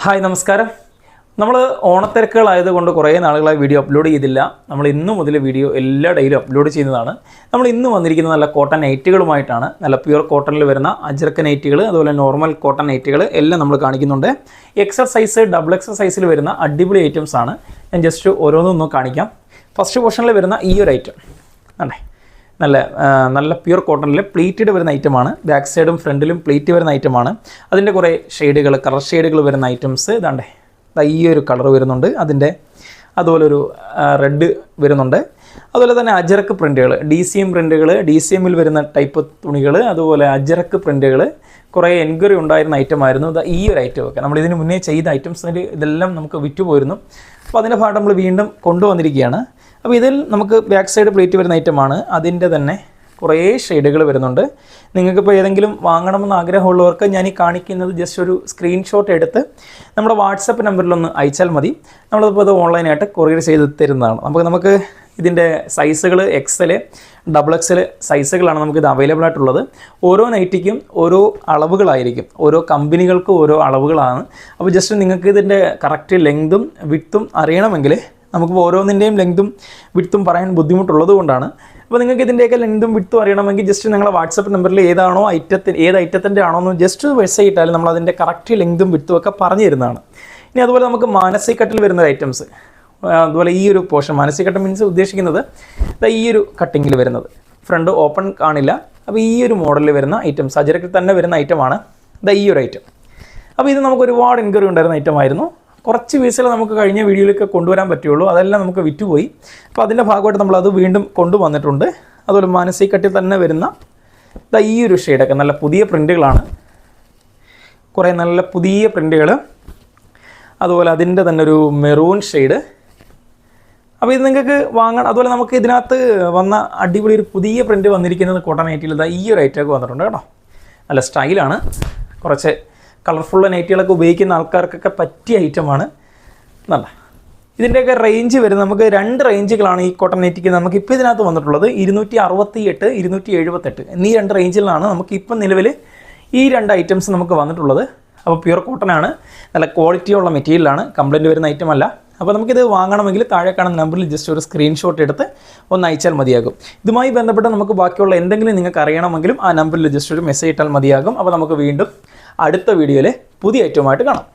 Hi നമസ്കാരം. നമ്മൾ ഓണത്തിരക്കുകളായതുകൊണ്ട് കുറേ നാളുകളായി വീഡിയോ അപ്ലോഡ് ചെയ്തില്ല. നമ്മൾ ഇന്നു മുതൽ വീഡിയോ എല്ലാ ഡെയിലും അപ്ലോഡ് ചെയ്യുന്നതാണ്. നമ്മൾ ഇന്ന് വന്നിരിക്കുന്ന നല്ല കോട്ടൺ നൈറ്റുകളുമായിട്ടാണ്. നല്ല പ്യുവർ കോട്ടണിൽ വരുന്ന അജ്രക്ക് നൈറ്റുകൾ, അതുപോലെ നോർമൽ കോട്ടൺ നൈറ്റുകൾ എല്ലാം നമ്മൾ കാണിക്കുന്നുണ്ട്. എക്സൽ സൈസ്, ഡബിൾ എക്സൽ സൈസിൽ വരുന്ന അടിപൊളി ഐറ്റംസ് ആണ്. ഞാൻ ജസ്റ്റ് ഓരോന്നൊന്ന് കാണിക്കാം. ഫസ്റ്റ് പോർഷനിൽ വരുന്ന ഈ ഒരു ഐറ്റം അല്ലേ, നല്ല പ്യുവർ കോട്ടണിൽ പ്ലീറ്റഡ് വരുന്ന ഐറ്റമാണ്. ബാക്ക് സൈഡും ഫ്രണ്ടിലും പ്ലീറ്റ് വരുന്ന ഐറ്റമാണ്. അതിൻ്റെ കുറേ ഷെയ്ഡുകൾ, കളർ ഷെയ്ഡുകൾ വരുന്ന ഐറ്റംസ് ഇതാണ്ടേ. ഈ ഒരു കളർ വരുന്നുണ്ട്, അതിൻ്റെ അതുപോലെ ഒരു റെഡ് വരുന്നുണ്ട്. അതുപോലെ തന്നെ അജറക്ക് പ്രിൻറ്റുകൾ, DCM പ്രിൻറ്റുകൾ, DCMൽ വരുന്ന ടൈപ്പ് തുണികൾ, അതുപോലെ അജറക്ക് പ്രിൻറ്റുകൾ കുറേ എൻക്വയറി ഉണ്ടായിരുന്ന ഐറ്റമായിരുന്നു. ഈ ഒരു ഐറ്റം ഒക്കെ നമ്മൾ ഇതിന് മുന്നേ ചെയ്ത ഐറ്റംസിന് ഇതെല്ലാം നമുക്ക് വിറ്റുപോയിരുന്നു. അപ്പോൾ അതിൻ്റെ ഭാഗം നമ്മൾ വീണ്ടും കൊണ്ടുവന്നിരിക്കുകയാണ്. അപ്പോൾ ഇതിൽ നമുക്ക് ബാക്ക് സൈഡ് പ്ലേറ്റ് വരുന്ന ഐറ്റമാണ്. അതിൻ്റെ തന്നെ കുറേ ഷെയ്ഡുകൾ വരുന്നുണ്ട്. നിങ്ങൾക്കിപ്പോൾ ഏതെങ്കിലും വാങ്ങണമെന്ന് ആഗ്രഹമുള്ളവർക്ക് ഞാൻ ഈ കാണിക്കുന്നത് ജസ്റ്റ് ഒരു സ്ക്രീൻഷോട്ട് എടുത്ത് നമ്മുടെ വാട്സപ്പ് നമ്പറിലൊന്ന് അയച്ചാൽ മതി. നമ്മളിപ്പോൾ അത് ഓൺലൈനായിട്ട് കൊറിയർ ചെയ്ത് തരുന്നതാണ്. നമുക്ക് ഇതിൻ്റെ സൈസുകൾ XL, XXL സൈസുകളാണ് നമുക്കിത് അവൈലബിൾ ആയിട്ടുള്ളത്. ഓരോ നൈറ്റിക്കും ഓരോ അളവുകളായിരിക്കും, ഓരോ കമ്പനികൾക്കും ഓരോ അളവുകളാണ്. അപ്പോൾ ജസ്റ്റ് നിങ്ങൾക്ക് ഇതിൻ്റെ കറക്റ്റ് ലെങ്തും വിഡ്ത്തും അറിയണമെങ്കിൽ നമുക്ക് ഓരോന്നിൻ്റെയും ലെങ്തും വിഡ്ത്തും പറയാൻ ബുദ്ധിമുട്ടുള്ളത് കൊണ്ടാണ്. അപ്പോൾ നിങ്ങൾക്ക് ഇതിൻ്റെയൊക്കെ ലെങ്തും വിഡ്ത്തും അറിയണമെങ്കിൽ ജസ്റ്റ് നിങ്ങളുടെ വാട്സപ്പ് നമ്പറിൽ ഏത് ഐറ്റത്തിൻ്റെ ആണോ എന്ന് ജസ്റ്റ് മെസ്സേജ് ഇട്ടാൽ നമ്മൾ അതിൻ്റെ കറക്റ്റ് ലെങ്തും വിഡ്ത്തും ഒക്കെ പറഞ്ഞു തരുന്നതാണ്. ഇനി അതുപോലെ നമുക്ക് മാനസി കട്ടിൽ വരുന്ന ഐറ്റംസ്, അതുപോലെ ഈ ഒരു പോർഷൻ മാനസി കട്ട് മീൻസ് ഉദ്ദേശിക്കുന്നത് ഈ ഒരു കട്ടിങ്ങിൽ വരുന്നത്, ഫ്രണ്ട് ഓപ്പൺ കാണില്ല. അപ്പോൾ ഈ ഒരു മോഡലിൽ വരുന്ന ഐറ്റംസ് അജരക്കിൽ തന്നെ വരുന്ന ഐറ്റമാണ് ഈ ഒരു ഐറ്റം. അപ്പോൾ ഇത് നമുക്ക് ഒരുപാട് എൻക്വയറി ഉണ്ടായിരുന്ന ഐറ്റമായിരുന്നു. കുറച്ച് പീസുകൾ നമുക്ക് കഴിഞ്ഞ വീഡിയോയിലൊക്കെ കൊണ്ടുവരാൻ പറ്റുള്ളൂ, അതെല്ലാം നമുക്ക് വിറ്റുപോയി. അപ്പോൾ അതിൻ്റെ ഭാഗമായിട്ട് നമ്മളത് വീണ്ടും കൊണ്ടുവന്നിട്ടുണ്ട്. അതുപോലെ മാനസി കട്ടിൽ തന്നെ വരുന്ന ഈ ഒരു ഷെയ്ഡൊക്കെ നല്ല പുതിയ പ്രിൻറ്റുകളാണ്, കുറേ നല്ല പുതിയ പ്രിൻറ്റുകൾ. അതുപോലെ അതിൻ്റെ തന്നെ ഒരു മെറൂൺ ഷെയ്ഡ്. അപ്പോൾ ഇത് നിങ്ങൾക്ക് വാങ്ങണം. അതുപോലെ നമുക്ക് ഇതിനകത്ത് വന്ന അടിപൊളി ഒരു പുതിയ പ്രിൻറ്റ് വന്നിരിക്കുന്നത് കോട്ടൺ നൈറ്റിൽ ഈ ഒരു ഐറ്റമൊക്കെ വന്നിട്ടുണ്ട് കേട്ടോ. നല്ല സ്റ്റൈലാണ്. കുറച്ച് കളർഫുൾ നൈറ്റുകളൊക്കെ ഉപയോഗിക്കുന്ന ആൾക്കാർക്കൊക്കെ പറ്റിയ ഐറ്റമാണ്. നല്ല ഇതിൻ്റെയൊക്കെ റേഞ്ച് വരുന്നത് നമുക്ക് 2 റേഞ്ചുകളാണ് ഈ കോട്ടൺ നൈറ്റിക്ക് നമുക്കിപ്പോൾ ഇതിനകത്ത് വന്നിട്ടുള്ളത്. 268, 278 എന്നീ 2 റേഞ്ചിലാണ് നമുക്കിപ്പം നിലവിൽ ഈ 2 ഐറ്റംസ് നമുക്ക് വന്നിട്ടുള്ളത്. അപ്പോൾ പ്യുവർ കോട്ടൺ ആണ്, നല്ല ക്വാളിറ്റിയുള്ള മെറ്റീരിയലാണ്, കംപ്ലൈൻറ്റ് വരുന്ന ഐറ്റം അല്ല. അപ്പോൾ നമുക്കിത് വാങ്ങണമെങ്കിൽ താഴെ കാണുന്ന നമ്പറിൽ ജസ്റ്റ് ഒരു സ്ക്രീൻഷോട്ട് എടുത്ത് ഒന്ന് അയച്ചാൽ മതിയാകും. ഇതുമായി ബന്ധപ്പെട്ട് നമുക്ക് ബാക്കിയുള്ള എന്തെങ്കിലും നിങ്ങൾക്ക് അറിയണമെങ്കിലും ആ നമ്പറിൽ ജസ്റ്റ് ഒരു മെസ്സേജ് ഇട്ടാൽ മതിയാകും. അപ്പോൾ നമുക്ക് വീണ്ടും അടുത്ത വീഡിയോയിൽ പുതിയ ഐറ്റവുമായിട്ട് കാണാം.